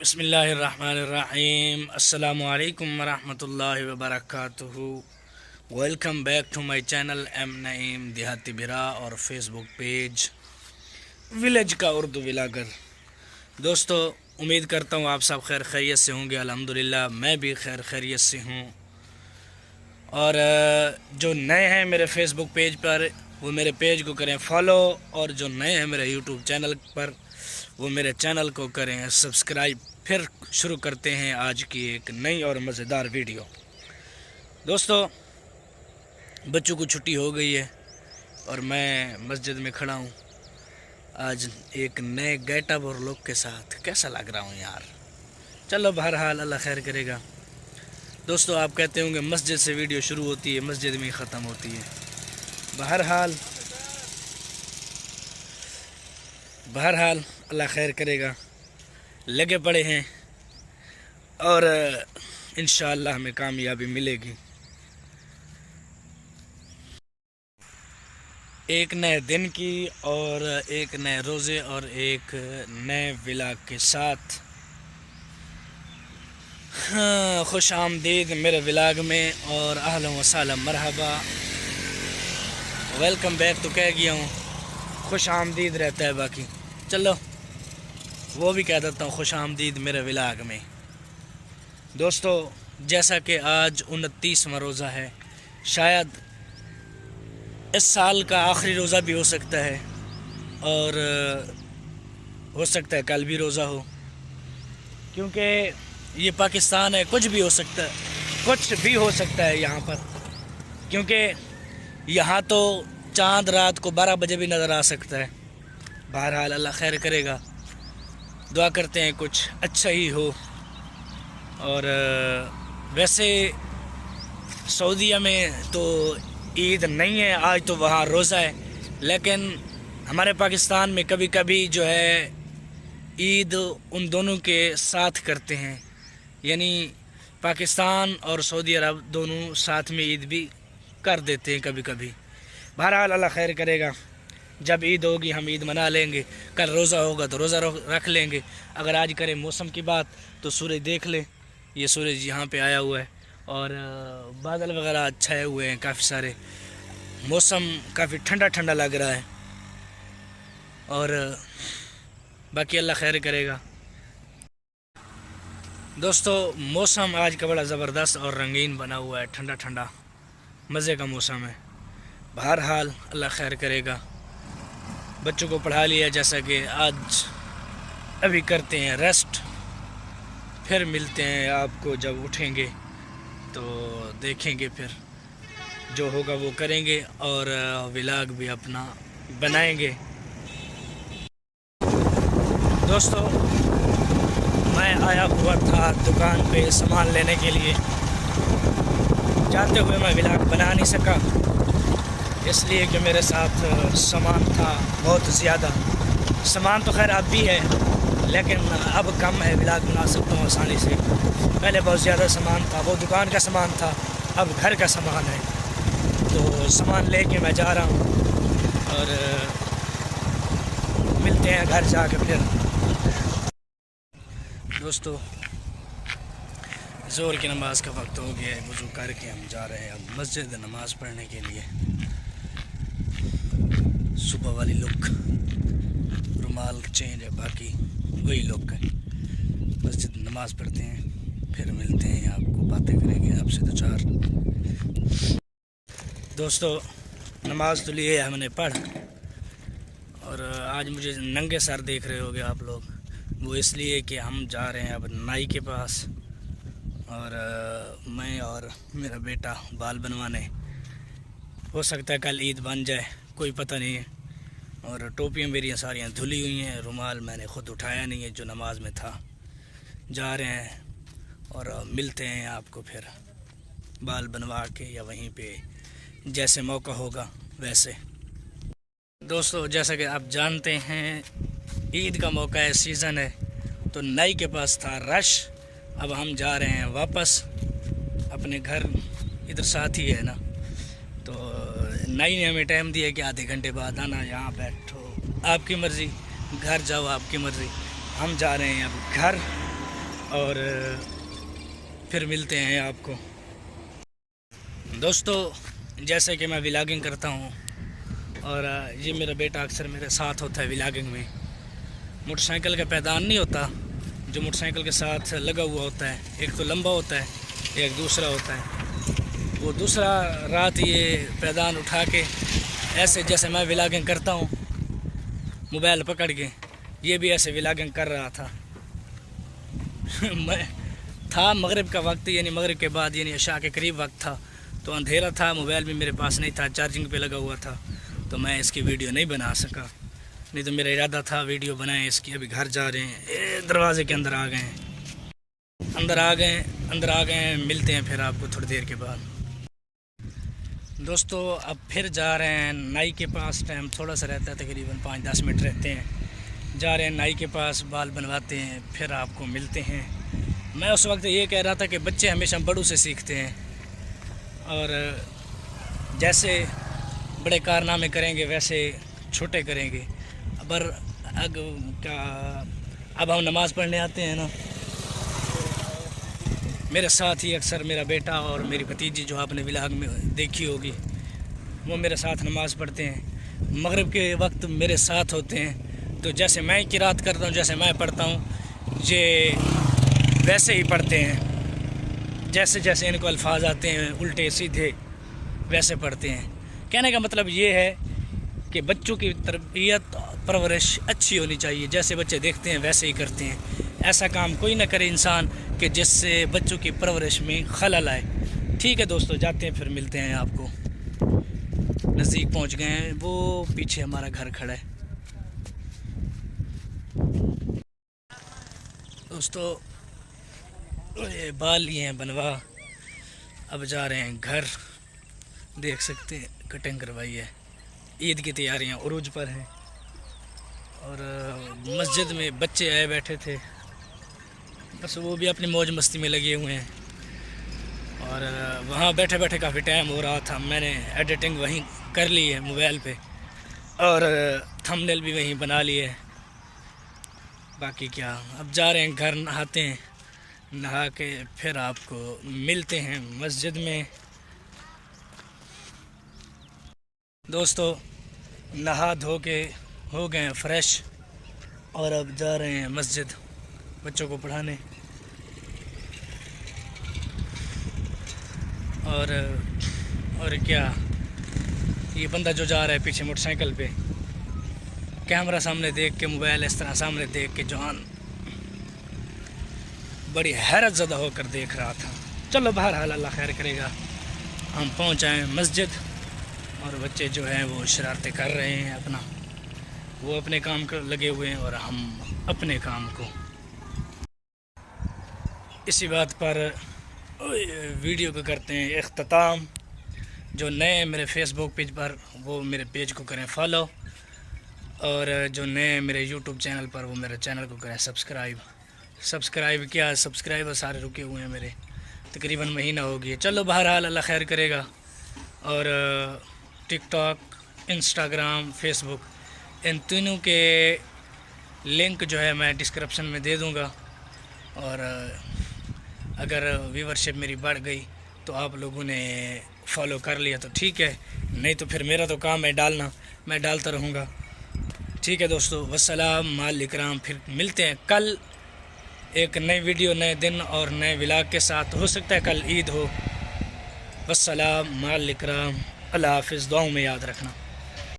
بسم اللہ الرحمن الرحیم۔ السلام علیکم ورحمۃ اللہ وبرکاتہ۔ Welcome back to my channel M Naeem Dehati برا اور فیس بک پیج ولیج کا اردو ولاگر۔ دوستو، امید کرتا ہوں آپ سب خیر خیریت سے ہوں گے۔ الحمدللہ میں بھی خیر خیریت سے ہوں۔ اور جو نئے ہیں میرے فیس بک پیج پر وہ میرے پیج کو کریں فالو، اور جو نئے ہیں میرے یوٹیوب چینل پر وہ میرے چینل کو کریں سبسکرائب۔ پھر شروع کرتے ہیں آج کی ایک نئی اور مزیدار ویڈیو۔ دوستو، بچوں کو چھٹی ہو گئی ہے اور میں مسجد میں کھڑا ہوں آج ایک نئے گیٹ اپ اور لک کے ساتھ۔ کیسا لگ رہا ہوں یار؟ چلو بہرحال اللہ خیر کرے گا۔ دوستو، آپ کہتے ہوں گے مسجد سے ویڈیو شروع ہوتی ہے مسجد میں ہی ختم ہوتی ہے۔ بہرحال اللہ خیر کرے گا۔ لگے پڑے ہیں اور انشاءاللہ ہمیں کامیابی ملے گی۔ ایک نئے دن کی اور ایک نئے روزے اور ایک نئے ولاگ کے ساتھ خوش آمدید میرے ولاگ میں، اور اہلا و سہلا مرحبا، ویلکم بیک تو کہہ گیا ہوں، خوش آمدید رہتا ہے باقی۔ چلو وہ بھی کہہ دیتا ہوں خوش آمدید میرے ولاگ میں۔ دوستو، جیسا کہ آج 29واں روزہ ہے، شاید اس سال کا آخری روزہ بھی ہو سکتا ہے، اور ہو سکتا ہے کل بھی روزہ ہو، کیونکہ یہ پاکستان ہے، کچھ بھی ہو سکتا ہے یہاں پر، کیونکہ یہاں تو چاند رات کو 12 بجے بھی نظر آ سکتا ہے۔ بہرحال اللہ خیر کرے گا، دعا کرتے ہیں کچھ اچھا ہی ہو۔ اور ویسے سعودیہ میں تو عید نہیں ہے آج، تو وہاں روزہ ہے، لیکن ہمارے پاکستان میں کبھی کبھی جو ہے عید ان دونوں کے ساتھ کرتے ہیں، یعنی پاکستان اور سعودی عرب دونوں ساتھ میں عید بھی کر دیتے ہیں کبھی کبھی۔ بہرحال اللہ خیر کرے گا، جب عید ہوگی ہم عید منا لیں گے، کل روزہ ہوگا تو روزہ رکھ لیں گے۔ اگر آج کریں موسم کی بات تو سورج دیکھ لیں، یہ سورج یہاں پہ آیا ہوا ہے اور بادل وغیرہ چھائے ہوئے ہیں کافی سارے، موسم کافی ٹھنڈا ٹھنڈا لگ رہا ہے، اور باقی اللہ خیر کرے گا۔ دوستو، موسم آج کا بڑا زبردست اور رنگین بنا ہوا ہے، ٹھنڈا ٹھنڈا مزے کا موسم ہے۔ بہرحال اللہ خیر کرے گا۔ بچوں کو پڑھا لیا، جیسا کہ آج ابھی کرتے ہیں ریسٹ، پھر ملتے ہیں آپ کو جب اٹھیں گے تو دیکھیں گے، پھر جو ہوگا وہ کریں گے اور ولاگ بھی اپنا بنائیں گے۔ دوستو، میں آیا ہوا تھا دکان پہ سامان لینے کے لیے، جاتے ہوئے میں ولاگ بنا نہیں سکا، اس لیے کہ میرے ساتھ سامان تھا بہت زیادہ۔ سامان تو خیر اب بھی ہے، لیکن اب کم ہے، ولاگ بنا سکتا ہوں آسانی سے۔ پہلے بہت زیادہ سامان تھا، وہ دکان کا سامان تھا، اب گھر کا سامان ہے، تو سامان لے کے میں جا رہا ہوں، اور ملتے ہیں گھر جا کے پھر۔ دوستو، ظہر کی نماز کا وقت ہو گیا ہے، وضو کر کے ہم جا رہے ہیں اب مسجد نماز پڑھنے کے لیے۔ صبح والی لک، رومال چینج ہے، باقی وہی لک ہے۔ مسجد نماز پڑھتے ہیں، پھر ملتے ہیں، آپ کو باتیں کریں گے آپ سے دو چار۔ دوستو، نماز تو لی ہے ہم نے پڑھ، اور آج مجھے ننگے سر دیکھ رہے ہوگے آپ لوگ، وہ اس لیے کہ ہم جا رہے ہیں اب نائی کے پاس، اور میں اور میرا بیٹا بال بنوانے۔ ہو سکتا ہے کل عید بن جائے، کوئی پتہ نہیں ہے، اور ٹوپیاں میری ساریاں دھلی ہوئی ہیں، رومال میں نے خود اٹھایا نہیں ہے جو نماز میں تھا۔ جا رہے ہیں اور ملتے ہیں آپ کو پھر بال بنوا کے، یا وہیں پہ جیسے موقع ہوگا ویسے۔ دوستو، جیسا کہ آپ جانتے ہیں عید کا موقع ہے، سیزن ہے، تو نائی کے پاس تھا رش۔ اب ہم جا رہے ہیں واپس اپنے گھر، ادھر ساتھ ہی ہے نا، تو نائی نے ہمیں ٹائم دیا کہ آدھے گھنٹے بعد آنا، یہاں بیٹھو، آپ کی مرضی، گھر جاؤ آپ کی مرضی۔ ہم جا رہے ہیں اب گھر، اور پھر ملتے ہیں آپ کو. دوستو جیسے کہ میں ولاگنگ کرتا ہوں اور یہ میرا بیٹا اکثر میرے ساتھ ہوتا ہے ولاگنگ میں. موٹر سائیکل کا پیدان نہیں ہوتا جو موٹر سائیکل کے ساتھ لگا ہوا ہوتا ہے, ایک تو لمبا ہوتا ہے ایک دوسرا ہوتا ہے. وہ دوسرا رات یہ پیدان اٹھا کے ایسے جیسے میں ولاگنگ کرتا ہوں موبائل پکڑ کے, یہ بھی ایسے ولاگنگ کر رہا تھا. میں تھا مغرب کا وقت, یعنی مغرب کے بعد یعنی عشاء کے قریب وقت تھا, تو اندھیرا تھا, موبائل بھی میرے پاس نہیں تھا, چارجنگ پہ لگا ہوا تھا, تو میں اس کی ویڈیو نہیں بنا سکا. نہیں تو میرا ارادہ تھا ویڈیو بنائیں اس کی. ابھی گھر جا رہے ہیں, دروازے کے اندر آ گئے ہیں, اندر آ گئے ہیں. ملتے ہیں پھر آپ کو تھوڑی دیر کے بعد. دوستو اب پھر جا رہے ہیں نائی کے پاس. ٹائم تھوڑا سا رہتا ہے, تقریباً 5-10 منٹ رہتے ہیں. جا رہے ہیں نائی کے پاس, بال بنواتے ہیں, پھر آپ کو ملتے ہیں. میں اس وقت یہ کہہ رہا تھا کہ بچے ہمیشہ بڑوں سے سیکھتے ہیں, اور جیسے بڑے کارنامے کریں گے ویسے چھوٹے کریں گے. اب ہم نماز پڑھنے آتے ہیں نا, میرے ساتھ ہی اکثر میرا بیٹا اور میری بھتیجی جو آپ نے ولاگ میں دیکھی ہوگی, وہ میرے ساتھ نماز پڑھتے ہیں. مغرب کے وقت میرے ساتھ ہوتے ہیں, تو جیسے میں قرات کرتا ہوں, جیسے میں پڑھتا ہوں, یہ ویسے ہی پڑھتے ہیں. جیسے جیسے ان کو الفاظ آتے ہیں الٹے سیدھے ویسے پڑھتے ہیں. کہنے کا مطلب یہ ہے کہ بچوں کی تربیت پرورش اچھی ہونی چاہیے. جیسے بچے دیکھتے ہیں ویسے ہی کرتے ہیں. ایسا کام کوئی نہ کرے انسان کہ جس سے بچوں کی پرورش میں خلل آئے. ٹھیک ہے دوستو, جاتے ہیں, پھر ملتے ہیں آپ کو. نزدیک پہنچ گئے ہیں, وہ پیچھے ہمارا گھر کھڑا ہے. دوستو یہ بال لیے ہیں بنوا, اب جا رہے ہیں گھر. دیکھ سکتے ہیں کٹنگ کروائی ہے. عید کی تیاریاں عروج پر ہیں, اور مسجد میں بچے آئے بیٹھے تھے, بس وہ بھی اپنی موج مستی میں لگے ہوئے ہیں. اور وہاں بیٹھے بیٹھے کافی ٹائم ہو رہا تھا. میں نے ایڈیٹنگ وہیں کر لی ہے موبائل پہ, اور تھمبنیل بھی وہیں بنا لی ہے. باقی کیا, اب جا رہے ہیں گھر, نہاتے ہیں, نہا کے پھر آپ کو ملتے ہیں مسجد میں. دوستو نہا دھو کے ہو گئے ہیں فریش, اور اب جا رہے ہیں مسجد بچوں کو پڑھانے. اور کیا, یہ بندہ جو جا رہا ہے پیچھے موٹر سائیکل پہ, کیمرہ سامنے دیکھ کے, موبائل اس طرح سامنے دیکھ کے جوان بڑی حیرت زدہ ہو کر دیکھ رہا تھا. چلو بہرحال اللہ خیر کرے گا. ہم پہنچ آئے مسجد, اور بچے جو ہیں وہ شرارتیں کر رہے ہیں اپنا, وہ اپنے کام کو لگے ہوئے ہیں اور ہم اپنے کام کو. اسی بات پر ویڈیو کو کرتے ہیں اختتام. جو نئے میرے فیس بک پیج پر, وہ میرے پیج کو کریں فالو, اور جو نئے میرے یوٹیوب چینل پر, وہ میرے چینل کو کریں سبسکرائب کیا, سبسکرائبر سارے رکے ہوئے ہیں میرے, تقریباً مہینہ ہو گیا. چلو بہرحال اللہ خیر کرے گا. اور ٹک ٹاک, انسٹاگرام, فیس بک, ان تینوں کے لنک جو ہے میں ڈسکرپشن میں دے دوں گا. اور اگر ویورشپ میری بڑھ گئی تو آپ لوگوں نے فالو کر لیا تو ٹھیک ہے, نہیں تو پھر میرا تو کام ہے ڈالنا, میں ڈالتا رہوں گا. ٹھیک ہے دوستو, والسلام مال اکرام. پھر ملتے ہیں کل ایک نئی ویڈیو, نئے دن اور نئے ولاگ کے ساتھ. ہو سکتا ہے کل عید ہو. والسلام مال اکرام. اللہ حافظ. دعاؤں میں یاد رکھنا.